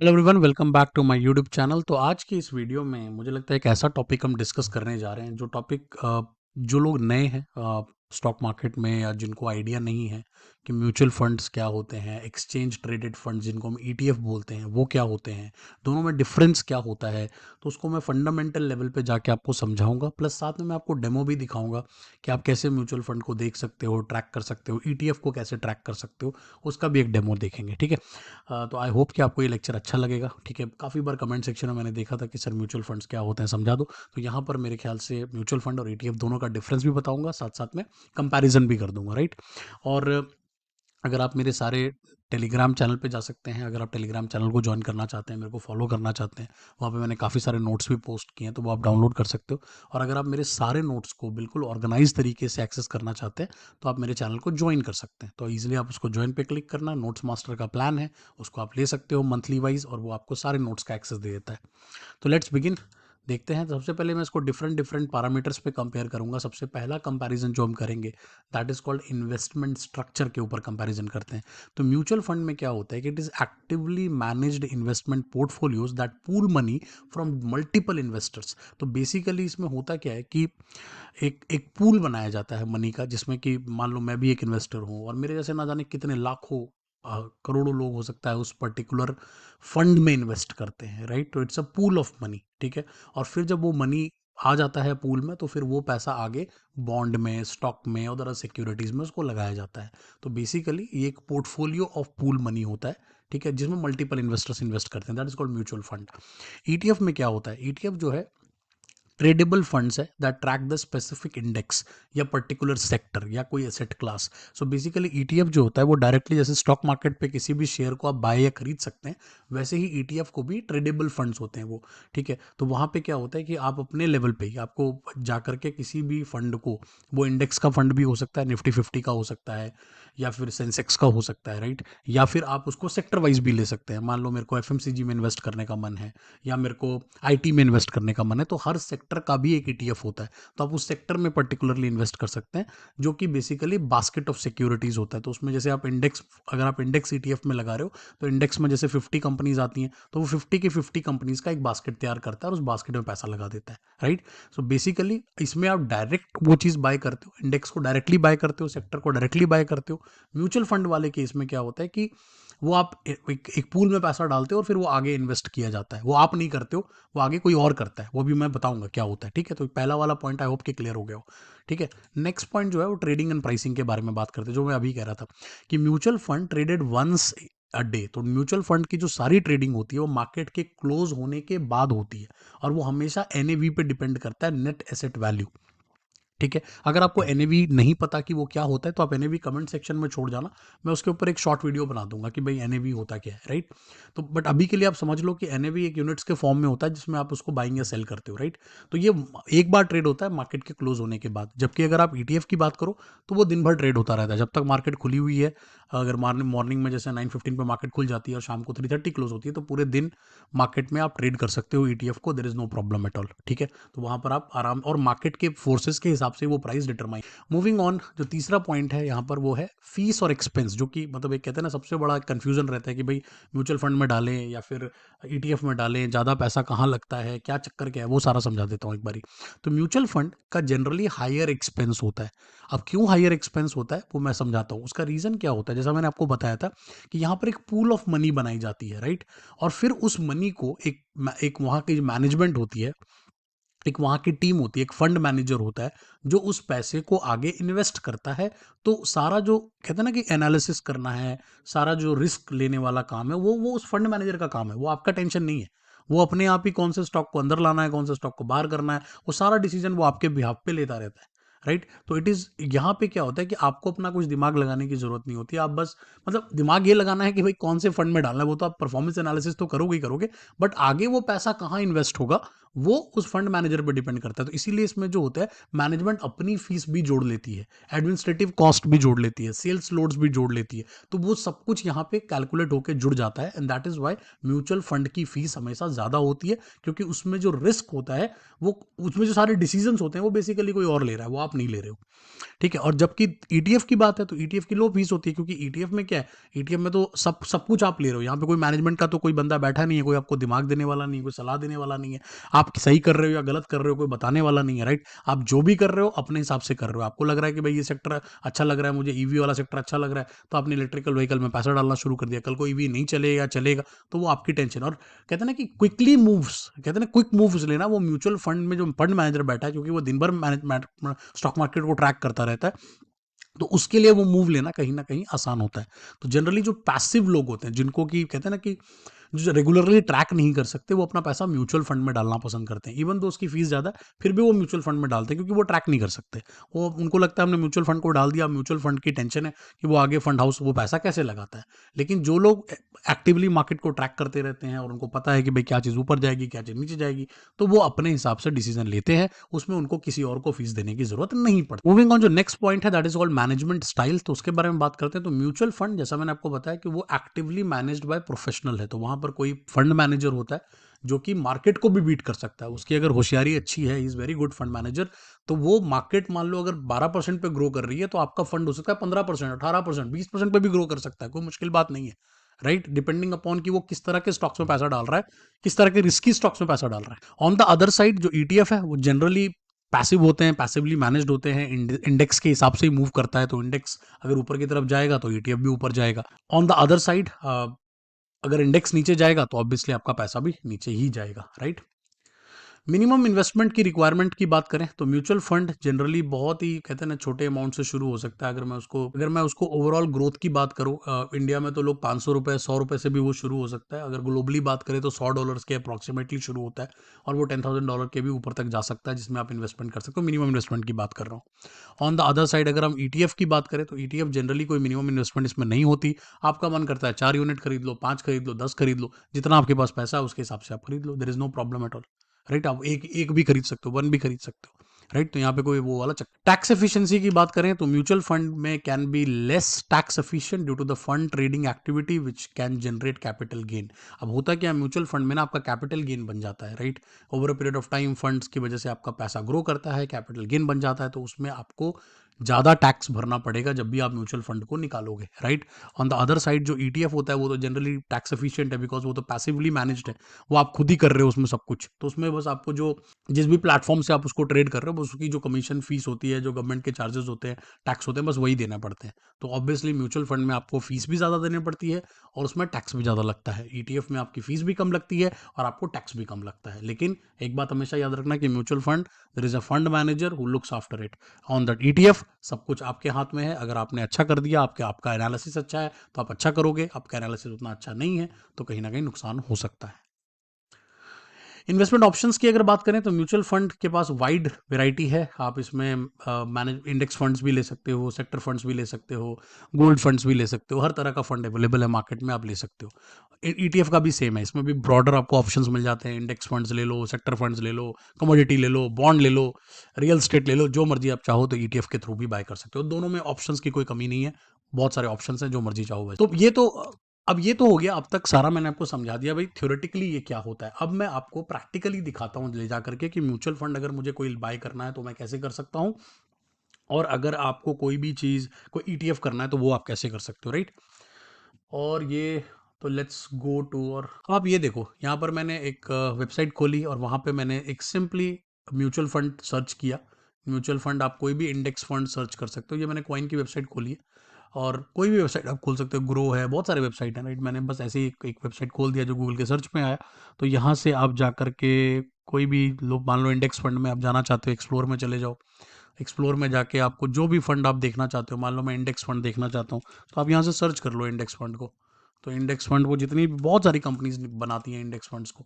Hello everyone, welcome back to my YouTube channel. तो आज की इस वीडियो में मुझे लगता है एक ऐसा टॉपिक हम डिस्कस करने जा रहे हैं जो टॉपिक जो लोग नए हैं स्टॉक मार्केट में या जिनको आइडिया नहीं है कि म्यूचुअल फंड्स क्या होते हैं, एक्सचेंज ट्रेडेड फंड्स जिनको हम ईटीएफ बोलते हैं वो क्या होते हैं, दोनों में डिफरेंस क्या होता है। तो उसको मैं फंडामेंटल लेवल पे जाके आपको समझाऊंगा, प्लस साथ में मैं आपको डेमो भी दिखाऊंगा कि आप कैसे म्यूचुअल फंड को देख सकते हो, ट्रैक कर सकते हो, ईटीएफ को कैसे ट्रैक कर सकते हो, उसका भी एक डेमो देखेंगे। ठीक है। तो आई होप कि आपको ये लेक्चर अच्छा लगेगा। ठीक है, काफ़ी बार कमेंट सेक्शन में मैंने देखा था कि सर म्यूचुअल फंड्स क्या होते हैं, समझा दो। तो यहाँ पर मेरे ख्याल से म्यूचुअल फंड और ईटीएफ दोनों का डिफरेंस भी बताऊंगा, साथ साथ में कंपैरिजन भी कर दूंगा, राइट। और अगर आप मेरे सारे टेलीग्राम चैनल पे जा सकते हैं, अगर आप टेलीग्राम चैनल को ज्वाइन करना चाहते हैं, मेरे को फॉलो करना चाहते हैं, वहाँ पे मैंने काफ़ी सारे नोट्स भी पोस्ट किए हैं, तो वो आप डाउनलोड कर सकते हो। और अगर आप मेरे सारे नोट्स को बिल्कुल ऑर्गेनाइज तरीके से एक्सेस करना चाहते हैं, तो आप मेरे चैनल को ज्वाइन कर सकते हैं। तो ईजिली आप उसको ज्वाइन पे क्लिक करना, नोट्स मास्टर का प्लान है, उसको आप ले सकते हो मंथली वाइज, और वो आपको सारे नोट्स का एक्सेस दे देता है। तो लेट्स बिगिन। देखते हैं। तो सबसे पहले मैं इसको डिफरेंट डिफरेंट पैरामीटर्स पे कंपेयर करूंगा। सबसे पहला कंपैरिजन जो हम करेंगे that is called investment structure के ऊपर कंपैरिजन करते हैं। तो म्यूचुअल फंड में क्या होता है कि it is actively managed investment portfolios that pool money from multiple investors. तो बेसिकली इसमें होता क्या है कि एक एक पूल बनाया जाता है मनी का, जिसमें कि मान लो मैं भी एक इन्वेस्टर हूँ और मेरे जैसे ना जाने कितने लाखों करोड़ों लोग हो सकता है उस पर्टिकुलर फंड में इन्वेस्ट करते हैं, राइट। तो it's a pool of money, ठीक है। और फिर जब वो मनी आ जाता है पूल में, तो फिर वो पैसा आगे बॉन्ड में, स्टॉक में, अदर सिक्योरिटीज में उसको लगाया जाता है। तो बेसिकली ये एक पोर्टफोलियो ऑफ पूल मनी होता है, ठीक है, जिसमें मल्टीपल इन्वेस्टर्स इन्वेस्ट करते हैं। That is called mutual fund. ETF में क्या होता है, ईटीएफ जो है ट्रेडेबल फंड्स है that track the specific index या पर्टिकुलर सेक्टर या कोई asset class. So basically ETF जो होता है वो डायरेक्टली जैसे स्टॉक मार्केट पे किसी भी शेयर को आप बाय या खरीद सकते हैं, वैसे ही ईटीएफ को भी ट्रेडेबल फंड्स होते हैं वो, ठीक है। तो वहाँ पे क्या होता है कि आप अपने लेवल पे ही आपको जा करके किसी भी फंड को, वो इंडेक्स का फंड भी हो सकता है, निफ्टी 50 का हो सकता है, या फिर सेंसेक्स का हो सकता है, राइट। या फिर आप उसको सेक्टर वाइज भी ले सकते हैं। मान लो मेरे को एफएमसीजी में इन्वेस्ट करने का मन है, या मेरे को आईटी में इन्वेस्ट करने का मन है, तो हर सेक्टर का भी एक ईटीएफ होता है। तो आप उस सेक्टर में पर्टिकुलरली इन्वेस्ट कर सकते हैं, जो कि बेसिकली बास्केट ऑफ सिक्योरिटीज होता है। तो उसमें जैसे आप इंडेक्स, अगर आप इंडेक्स ईटीएफ में लगा रहे हो, तो इंडेक्स में जैसे 50 कंपनीज आती हैं, तो वो 50 की 50 कंपनीज का एक बास्केट तैयार करता है और उस बास्केट में पैसा लगा देता है, राइट। सो बेसिकली इसमें आप डायरेक्ट वो चीज़ बाय करते हो, इंडेक्स को डायरेक्टली बाय करते हो, सेक्टर को डायरेक्टली बाय करते हो। म्यूचुअल फंड वाले केस में क्या होता है कि वो आप एक पूल में पैसा डालते हो और फिर वो आगे इन्वेस्ट किया जाता है। वो आप नहीं करते हो, वो आगे कोई और करता है, वो भी मैं बताऊंगा क्या होता है, ठीक है। तो पहला वाला पॉइंट आई होप कि क्लियर हो गया हो, ठीक है। नेक्स्ट पॉइंट जो है वो ट्रेडिंग एंड प्राइसिंग के बारे में बात करते हैं, जो मैं अभी कह रहा था कि mutual fund traded once a day. तो म्यूचुअल फंड की जो सारी ट्रेडिंग होती है वो मार्केट के क्लोज होने के बाद होती है, और वो हमेशा एनएवी पे डिपेंड करता है, नेट एसेट वैल्यू, ठीक है। अगर आपको एनएवी नहीं पता कि वो क्या होता है, तो आप एनएवी कमेंट सेक्शन में छोड़ जाना, मैं उसके ऊपर एक शॉर्ट वीडियो बना दूंगा कि भाई एनएवी होता क्या है, राइट। तो बट अभी के लिए आप समझ लो कि एनएवी एक यूनिट्स के फॉर्म में होता है, जिसमें आप उसको बाइंग या सेल करते हो, राइट। तो ये एक बार ट्रेड होता है मार्केट के क्लोज होने के बाद। जबकि अगर आप ईटीएफ की बात करो, तो वो दिन भर ट्रेड होता रहता है जब तक मार्केट खुली हुई है। अगर मॉर्निंग में जैसे 9:15 पे मार्केट खुल जाती है और शाम को 3:30 क्लोज होती है, तो पूरे दिन मार्केट में आप ट्रेड कर सकते हो ईटीएफ को, there is no problem at all, ठीक है। तो वहां पर आप आराम, और मार्केट के फोर्सेस के हिसाब से वो प्राइस डिटरमाइन। मूविंग ऑन, जो तीसरा पॉइंट है यहाँ पर वो है फीस और एक्सपेंस, जो कि मतलब एक कहते हैं ना सबसे बड़ा कंफ्यूजन रहता है कि भाई म्यूचुअल फंड में डालें या फिर ईटीएफ में डालें, ज़्यादा पैसा कहाँ लगता है, क्या चक्कर क्या है, वो सारा समझा देता हूँ एक बारी। तो म्यूचुअल फंड का जनरली हायर एक्सपेंस होता है। अब क्यों हायर एक्सपेंस होता है वो मैं समझाता हूँ। उसका रीज़न क्या होता है, जैसा मैंने आपको बताया था कि यहाँ पर एक पूल ऑफ मनी बनाई जाती है, राइट। और फिर उस मनी को एक वहाँ की मैनेजमेंट होती है, एक वहाँ की टीम होती है, एक फंड मैनेजर होता है, जो उस पैसे को आगे इन्वेस्ट करता है। तो सारा जो कहते हैं ना कि एनालिसिस करना है, सारा जो रिस्क लेने वाला काम है, वो उस फंड मैनेजर का काम है, वो आपका टेंशन नहीं है। वो अपने आप ही कौन से स्टॉक को अंदर लाना है, कौन से स्टॉक को बाहर करना है, वो सारा डिसीजन वो आपके बिहाफ पे लेता रहता है, राइट। तो इट इज़ यहाँ पे क्या होता है कि आपको अपना कुछ दिमाग लगाने की जरूरत नहीं होती। आप बस मतलब दिमाग ये लगाना है कि भाई कौन से फंड में डालना है, वो तो आप परफॉर्मेंस एनालिसिस तो करोगे ही करोगे, बट आगे वो पैसा कहाँ इन्वेस्ट होगा वो उस फंड मैनेजर पर डिपेंड करता है। तो इसीलिए इसमें जो होता है, मैनेजमेंट अपनी फीस भी जोड़ लेती है, एडमिनिस्ट्रेटिव कॉस्ट भी जोड़ लेती है, सेल्स लोड्स भी जोड़ लेती है। तो वो सब कुछ यहाँ पे कैलकुलेट होकर जुड़ जाता है, and that is why mutual fund की फीस हमेशा ज्यादा होती है, क्योंकि उसमें जो रिस्क होता है, वो उसमें जो सारे डिसीजंस होते हैं वो बेसिकली कोई और ले रहा है, वो आप नहीं ले रहे हो, ठीक है। और जबकि ईटीएफ की बात है तो ईटीएफ की लो फीस होती है, क्योंकि ईटीएफ में क्या है, ईटीएफ में तो सब सब कुछ आप ले रहे हो, यहाँ पे कोई मैनेजमेंट का तो कोई बंदा बैठा नहीं है, कोई आपको दिमाग देने वाला नहीं है, कोई सलाह देने वाला नहीं है, आप सही कर रहे हो या गलत कर रहे हो कोई बताने वाला नहीं है, राइट। आप जो भी कर रहे हो अपने हिसाब से कर रहे हो, आपको लग रहा है कि भाई ये सेक्टर अच्छा लग रहा है, मुझे ईवी वाला सेक्टर अच्छा लग रहा है, तो आपने इलेक्ट्रिकल व्हीकल में पैसा डालना शुरू कर दिया, कल को ईवी नहीं चलेगा चलेगा तो वो आपकी टेंशन। और कहते हैं ना कि क्विकली मूव्स, कहते हैं ना क्विक मूव्स लेना, वो म्यूचुअल फंड में जो फंड मैनेजर बैठा है, क्योंकि वो दिन भर स्टॉक मार्केट को ट्रैक करता रहता है, तो उसके लिए वो मूव लेना कहीं ना कहीं आसान होता है। तो जनरली जो पैसिव लोग होते हैं, जिनको कि कहते हैं ना कि जो रेगुलरली ट्रैक नहीं कर सकते, वो अपना पैसा म्यूचुअल फंड में डालना पसंद करते हैं। इवन तो उसकी फीस ज़्यादा है, फिर भी वो म्यूचुअल फंड में डालते हैं, क्योंकि वो ट्रैक नहीं कर सकते। वो उनको लगता है हमने म्यूचुअल फंड को डाल दिया, म्यूचुअल फंड की टेंशन है कि वो आगे फंड हाउस वो पैसा कैसे लगाता है। लेकिन जो लोग एक्टिवली मार्केट को ट्रैक करते रहते हैं और उनको पता है कि भाई क्या चीज़ ऊपर जाएगी क्या चीज़ नीचे जाएगी, तो वो अपने हिसाब से डिसीजन लेते हैं, उसमें उनको किसी और को फीस देने की जरूरत नहीं पड़ती। मूविंग ऑन, जो नेक्स्ट पॉइंट है that is called management style, तो उसके बारे में बात करते हैं। तो म्यूचुअल फंड, जैसा मैंने आपको बताया कि वो एक्टिवली मैनेज्ड बाय प्रोफेशनल है, तो वहां पर कोई फंड मैनेजर होता है जो कि मार्केट को भी बीट कर सकता है, उसकी अगर होशियारी अच्छी है, is very good fund manager, तो वो मार्केट मान लो अगर 12% पे ग्रो कर रही है, तो आपका फंड हो सकता है 15%, 18%, 20% पे भी ग्रो कर सकता है, कोई मुश्किल बात नहीं है, राइट। डिपेंडिंग अपॉन कि वो किस तरह के स्टॉक्स में पैसा डाल रहा है, किस तरह के रिस्की स्टॉक्स में पैसा डाल रहा है। ऑन द अदर साइड जो ईटीएफ है वो जनरली पैसिव होते हैं, पैसिवली मैनेज्ड होते हैं, इंडेक्स के हिसाब से ही मूव करता है, तो इंडेक्स अगर ऊपर की तरफ जाएगा तो ईटीएफ भी ऊपर जाएगा। ऑन द अदर साइड अगर इंडेक्स नीचे जाएगा तो ऑब्वियसली आपका पैसा भी नीचे ही जाएगा, राइट। मिनिमम इन्वेस्टमेंट की रिक्वायरमेंट की बात करें तो म्यूचुअल फंड जनरली बहुत ही कहते हैं ना छोटे अमाउंट से शुरू हो सकता है। अगर मैं उसको ओवरऑल ग्रोथ की बात करूं, इंडिया में तो लोग 500 रुपए 100 रुपए से भी वो शुरू हो सकता है। अगर ग्लोबली बात करें तो $100 के अप्रॉक्सीमेटली शुरू होता है, और वो $10,000 के भी ऊपर तक जा सकता है, जिसमें आप इन्वेस्टमेंट कर सकते हो। मिनिमम इन्वेस्टमेंट की बात कर रहा हूँ। ऑन द अदर साइड अगर हम ईटीएफ की बात करें तो ईटीएफ जनरली कोई मिनिमम इन्वेस्टमेंट इसमें नहीं होती। आपका मन करता है 4 यूनिट खरीद लो, 5 खरीद लो, 10 खरीद लो, जितना आपके पास पैसा है उसके हिसाब से आप खरीद लो, there is no problem at all, right. आप एक एक भी खरीद सकते हो, वन भी खरीद सकते हो, राइट। तो यहाँ पे कोई वो वाला चक्कर। टैक्स एफिशिएंसी की बात करें तो म्यूचुअल फंड में can be less tax efficient due to the fund trading activity which can generate capital gain. अब होता क्या है, म्यूचुअल फंड में ना आपका कैपिटल गेन बन जाता है, right. Over a period of time funds की वजह से आपका पैसा ग्रो करता है, कैपिटल गेन बन जाता है, तो उसमें आपको ज़्यादा टैक्स भरना पड़ेगा जब भी आप म्यूचुअल फंड को निकालोगे, right. On the other side जो ईटीएफ होता है वो तो जनरली टैक्स एफिशिएंट है, बिकॉज वो तो पैसिवली मैनेज्ड है, वो आप खुद ही कर रहे हो उसमें सब कुछ, तो उसमें बस आपको जो जिस भी प्लेटफॉर्म से आप उसको ट्रेड कर रहे हो, बस उसकी जो कमीशन फीस होती है, जो गवर्नमेंट के चार्जेस होते हैं, टैक्स होते हैं, बस वही देना पड़ते हैं। तो ऑब्वियसली म्यूचुअल फंड में आपको फीस भी ज़्यादा देनी पड़ती है और उसमें टैक्स भी ज़्यादा लगता है। ईटीएफ में आपकी फीस भी कम लगती है और आपको टैक्स भी कम लगता है। लेकिन एक बात हमेशा याद रखना कि mutual fund, there is a fund manager who looks after it. On that ETF सब कुछ आपके हाथ में है, अगर आपने अच्छा कर दिया, आपका एनालिसिस अच्छा है तो आप अच्छा करोगे, आपका एनालिसिस उतना अच्छा नहीं है तो कहीं ना कहीं नुकसान हो सकता है। इन्वेस्टमेंट ऑप्शंस की अगर बात करें तो म्यूचुअल फंड के पास वाइड वैरायटी है। आप इसमें मैनेज इंडेक्स फंड्स भी ले सकते हो, सेक्टर फंड्स भी ले सकते हो, गोल्ड फंड्स भी ले सकते हो, हर तरह का फंड अवेलेबल है मार्केट में, आप ले सकते हो। ईटीएफ का भी सेम है, इसमें भी ब्रॉडर आपको ऑप्शंस मिल जाते हैं। इंडेक्स फंड्स ले लो, सेक्टर फंड्स ले लो, कमोडिटी ले लो, बॉन्ड ले लो, रियल स्टेट ले लो, जो मर्जी आप चाहो तो ईटीएफ के थ्रू भी बाय कर सकते हो। दोनों में ऑप्शंस की कोई कमी नहीं है, बहुत सारे ऑप्शंस हैं, जो मर्जी चाहो वैसे। तो ये तो अब ये तो हो गया, अब तक सारा मैंने आपको समझा दिया भाई थ्योरेटिकली ये क्या होता है। अब मैं आपको प्रैक्टिकली दिखाता हूँ ले जा करके कि म्यूचुअल फंड अगर मुझे कोई बाय करना है तो मैं कैसे कर सकता हूँ, और अगर आपको कोई भी चीज़ कोई ईटीएफ करना है तो वो आप कैसे कर सकते हो, राइट। और ये तो लेट्स गो टू, और आप ये देखो यहाँ पर मैंने एक वेबसाइट खोली और वहाँ पे मैंने एक सिंपली म्यूचुअल फंड सर्च किया। म्यूचुअल फंड आप कोई भी इंडेक्स फंड सर्च कर सकते हो। ये मैंने कॉइन की वेबसाइट खोली है, और कोई भी वेबसाइट आप खोल सकते हो, ग्रो है, बहुत सारे वेबसाइट है, राइट। मैंने बस ऐसे ही एक वेबसाइट खोल दिया जो गूगल के सर्च में आया, तो यहाँ से आप जा कर के कोई भी लोग, मान लो इंडेक्स फंड में आप जाना चाहते हो, एक्सप्लोर में चले जाओ। एक्सप्लोर में जाके आपको जो भी फंड आप देखना चाहते हो, मान लो मैं इंडेक्स फंड देखना चाहता हूँ, तो आप यहाँ से सर्च कर लो इंडेक्स फंड को। तो इंडेक्स फंड को जितनी बहुत सारी कंपनीज बनाती हैं इंडेक्स फंड्स को,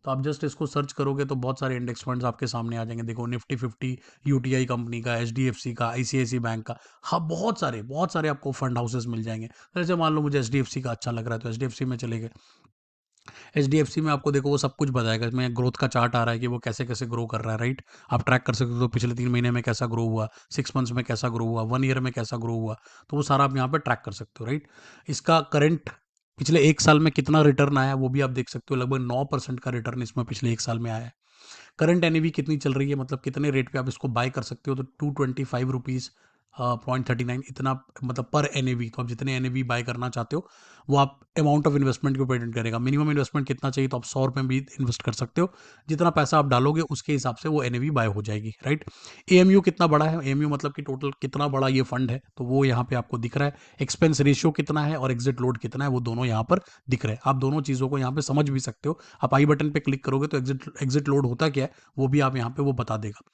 तो आप जस्ट इसको सर्च करोगे तो बहुत सारे इंडेक्स फंड्स आपके सामने आ जाएंगे। देखो निफ्टी 50 यूटीआई कंपनी का, एचडीएफसी का, आईसीआईसी बैंक का, हाँ बहुत सारे आपको फंड हाउसेस मिल जाएंगे। जैसे मान लो मुझे एचडीएफसी का अच्छा लग रहा है तो एचडीएफसी में चले गए। एचडीएफसी में आपको देखो वो सब कुछ बताएगा, इसमें ग्रोथ का चार्ट आ रहा है कि वो कैसे कैसे ग्रो कर रहा है, राइट। आप ट्रैक कर सकते हो तो पिछले 3 महीने में कैसा ग्रो हुआ, 6 मंथ्स में कैसा ग्रो हुआ, 1 ईयर में कैसा ग्रो हुआ, तो वो सारा आप यहाँ पे ट्रैक कर सकते हो, राइट। इसका करंट पिछले 1 साल में कितना रिटर्न आया वो भी आप देख सकते हो, लगभग 9% का रिटर्न इसमें पिछले 1 साल में आया है। करंट एनएवी कितनी चल रही है, मतलब कितने रेट पे आप इसको बाय कर सकते हो, तो 225 रुपीज़ पॉइंट 39 इतना, मतलब पर एनएवी। तो आप जितने एनएवी बाय करना चाहते हो वो आप अमाउंट ऑफ इन्वेस्टमेंट के ऊपर डिपेंड करेगा। मिनिमम इन्वेस्टमेंट कितना चाहिए, तो आप 100 रुपये भी इन्वेस्ट कर सकते हो। जितना पैसा आप डालोगे उसके हिसाब से वो एनएवी बाय हो जाएगी, राइट। एएमयू कितना बड़ा है, एएमयू मतलब कि टोटल कितना बड़ा ये फंड है, तो वो यहाँ पे आपको दिख रहा है। एक्सपेंस रेशियो कितना है और एग्जिट लोड कितना है, वो दोनों यहाँ पर दिख रहे हैं। आप दोनों चीज़ों को यहाँ पे समझ भी सकते हो। आप आई बटन पे क्लिक करोगे तो एग्जिट लोड होता क्या है वो भी आप यहाँ पे वो बता देगा।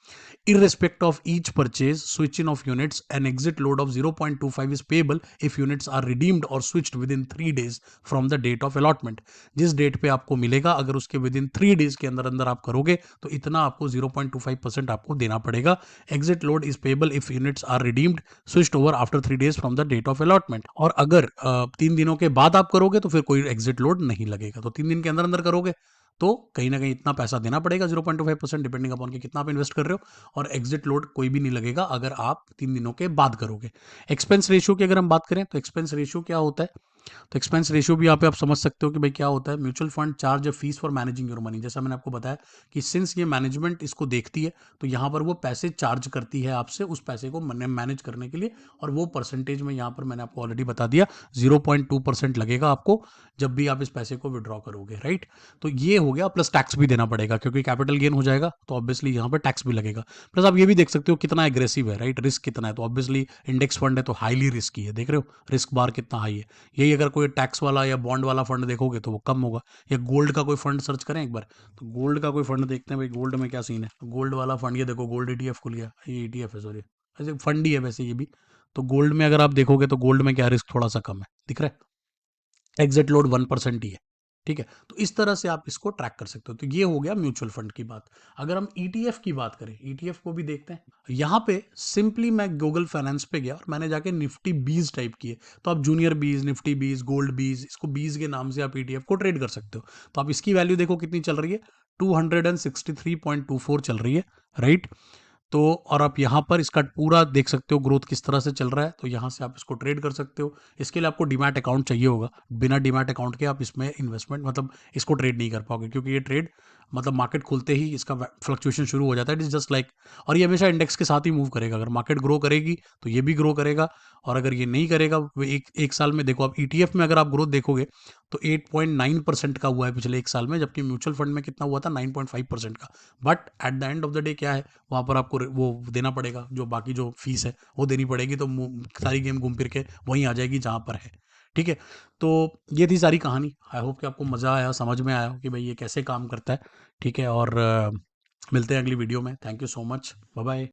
Irrespective of each purchase, switch in of units, an exit load of 0.25 is payable if units are redeemed or switched within 3 days from the date of allotment. जिस डेट पे आपको मिलेगा, अगर उसके विदिन 3 डेज के अंदर अंदर आप करोगे तो इतना आपको 0.25% आपको देना पड़ेगा। Exit load is payable if units are redeemed switched over after 3 days from the date of allotment. और अगर 3 दिनों के बाद आप करोगे तो फिर कोई एग्जिट लोड नहीं लगेगा। तो 3 दिन के अंदर अंदर करोगे तो कहीं ना कहीं इतना पैसा देना पड़ेगा, 0.25%, डिपेंडिंग अपॉन कि कितना आप इन्वेस्ट कर रहे हो। और एग्जिट लोड कोई भी नहीं लगेगा अगर आप 3 दिनों के बाद करोगे। एक्सपेंस रेशियो की अगर हम बात करें तो एक्सपेंस रेशियो क्या होता है, तो एक्सपेंस रेशियो भी यहाँ पे आप समझ सकते हो कि भाई क्या होता है। Mutual fund charge a fees for managing your money, जैसा मैंने आपको बताया कि सिंस ये मैनेजमेंट इसको देखती है तो यहाँ पर वो पैसे चार्ज करती है आपसे उस पैसे को मैनेज करने के लिए। और वो परसेंटेज में यहाँ पर मैंने आपको ऑलरेडी बता दिया, 0.2% लगेगा आपको जब भी आप इस पैसे को विड्रॉ करोगे, राइट। तो ये हो गया, प्लस टैक्स भी देना पड़ेगा क्योंकि कैपिटल गेन हो जाएगा तो ऑब्वियसली यहाँ पर टैक्स भी लगेगा। प्लस आप ये भी देख सकते हो कितना एग्रेसिव है, राइट, रिस्क कितना है। तो ऑब्वियसली इंडेक्स फंड है तो हाईली रिस्की है, देख रहे हो रिस्क बार कितना हाई है। यही अगर कोई टैक्स वाला या बॉन्ड वाला फंड देखोगे तो वो कम होगा। या गोल्ड का कोई फंड सर्च करें एक बार, तो गोल्ड का कोई फंड देखते हैं भाई गोल्ड में क्या सीन है। गोल्ड वाला फंड ये देखो, गोल्ड ईटीएफ खुल गया, ये ईटीएफ है सॉरी, ऐसे फंड ही है वैसे ये भी। तो गोल्ड में अगर आप देखोगे तो गोल्ड में क्या रिस्क थोड़ा सा कम है, दिख रहा है। एग्जिट लोड 1% ही है, ठीक है। तो इस तरह से आप इसको ट्रैक कर सकते हो। तो ये हो गया म्यूचुअल फंड की बात। अगर हम ईटीएफ की बात करें, ईटीएफ को भी देखते हैं। यहाँ पे सिंपली मैं गूगल फाइनेंस पे गया और मैंने जाके निफ्टी बीज टाइप किए। तो आप जूनियर बीज, निफ्टी बीज, गोल्ड बीज, इसको बीज के नाम से आप ईटीएफ को ट्रेड कर सकते हो। तो आप इसकी वैल्यू देखो कितनी चल रही है, 263.24 चल रही है, राइट। तो और आप यहाँ पर इसका पूरा देख सकते हो ग्रोथ किस तरह से चल रहा है। तो यहाँ से आप इसको ट्रेड कर सकते हो। इसके लिए आपको डीमैट अकाउंट चाहिए होगा। बिना डीमैट अकाउंट के आप इसमें इन्वेस्टमेंट मतलब इसको ट्रेड नहीं कर पाओगे, क्योंकि ये ट्रेड मतलब मार्केट खुलते ही इसका फ्लक्चुएशन शुरू हो जाता है। इट इज जस्ट लाइक, और ये हमेशा इंडेक्स के साथ ही मूव करेगा। अगर मार्केट ग्रो करेगी तो ये भी ग्रो करेगा, और अगर ये नहीं करेगा, वो एक साल में देखो आप ईटीएफ में अगर आप ग्रोथ देखोगे तो 8.9% का हुआ है पिछले 1 साल में, जबकि म्यूचुअल फंड में कितना हुआ था, 9.5% का। But at the end of the day क्या है, वहाँ पर आपको वो देना पड़ेगा, जो बाकी जो फीस है वो देनी पड़ेगी। तो सारी गेम घूम फिर के वहीं आ जाएगी जहाँ पर है, ठीक है। तो ये थी सारी कहानी। आई होप कि आपको मज़ा आया, समझ में आया कि भाई ये कैसे काम करता है, ठीक है। और मिलते हैं अगली वीडियो में। Thank you so much, bye bye.